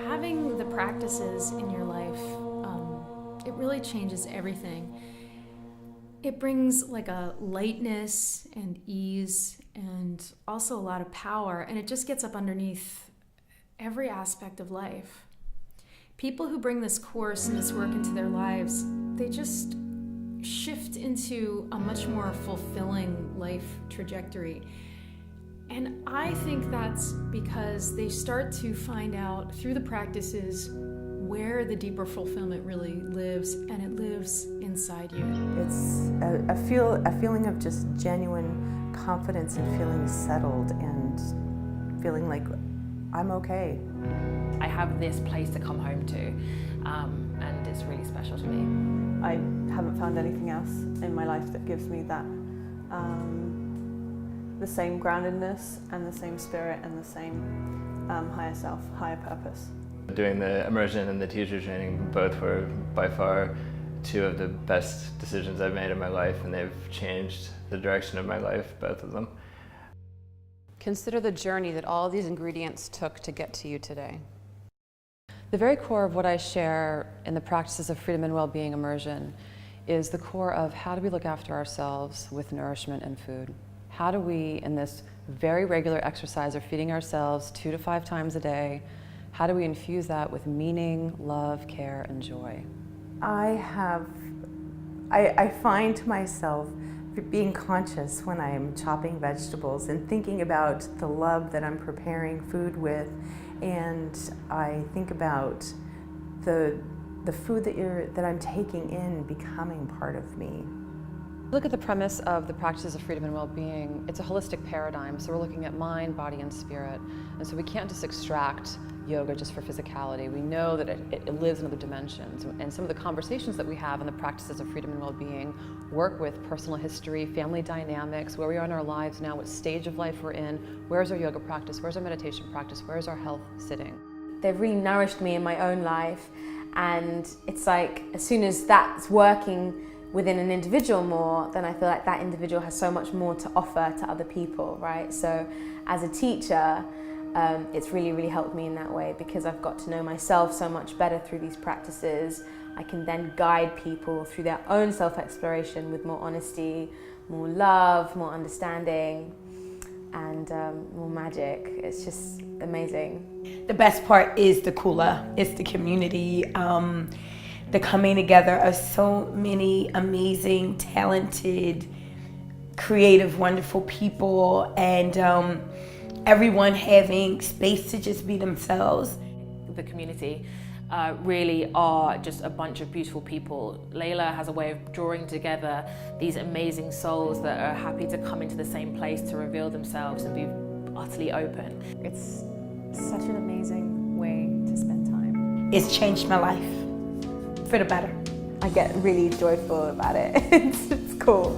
Having the practices in your life, it really changes everything. It brings like a lightness and ease and also a lot of power, and it just gets up underneath every aspect of life. People who bring this course and this work into their lives, they just shift into a much more fulfilling life trajectory. And I think that's because they start to find out through the practices where the deeper fulfillment really lives, and it lives inside you. It's a feeling of just genuine confidence and feeling settled and feeling like I'm okay. I have this place to come home to, and it's really special to me. I haven't found anything else in my life that gives me that the same groundedness and the same spirit and the same higher self, higher purpose. Doing the immersion and the teacher training both were by far two of the best decisions I've made in my life, and they've changed the direction of my life, both of them. Consider the journey that all these ingredients took to get to you today. The very core of what I share in the practices of freedom and well-being immersion is the core of how do we look after ourselves with nourishment and food. How do we, in this very regular exercise of feeding ourselves 2 to 5 times a day, how do we infuse that with meaning, love, care, and joy? I find myself being conscious when I'm chopping vegetables and thinking about the love that I'm preparing food with, and I think about the food that I'm taking in becoming part of me. Look at the premise of the practices of freedom and well-being. It's a holistic paradigm, so we're looking at mind, body, and spirit. And so we can't just extract yoga just for physicality. We know that it lives in other dimensions. And some of the conversations that we have in the practices of freedom and well-being work with personal history, family dynamics, where we are in our lives now, what stage of life we're in, where's our yoga practice, where's our meditation practice, where's our health sitting. They've really nourished me in my own life, and it's like as soon as that's working within an individual more, then I feel like that individual has so much more to offer to other people, right? So as a teacher, it's really, really helped me in that way, because I've got to know myself so much better through these practices. I can then guide people through their own self-exploration with more honesty, more love, more understanding, and more magic. It's just amazing. The best part is the kula, it's the community, the coming together of so many amazing, talented, creative, wonderful people, and everyone having space to just be themselves. The community really are just a bunch of beautiful people. Layla has a way of drawing together these amazing souls that are happy to come into the same place to reveal themselves and be utterly open. It's such an amazing way to spend time. It's changed my life for the better. I get really joyful about it. It's cool.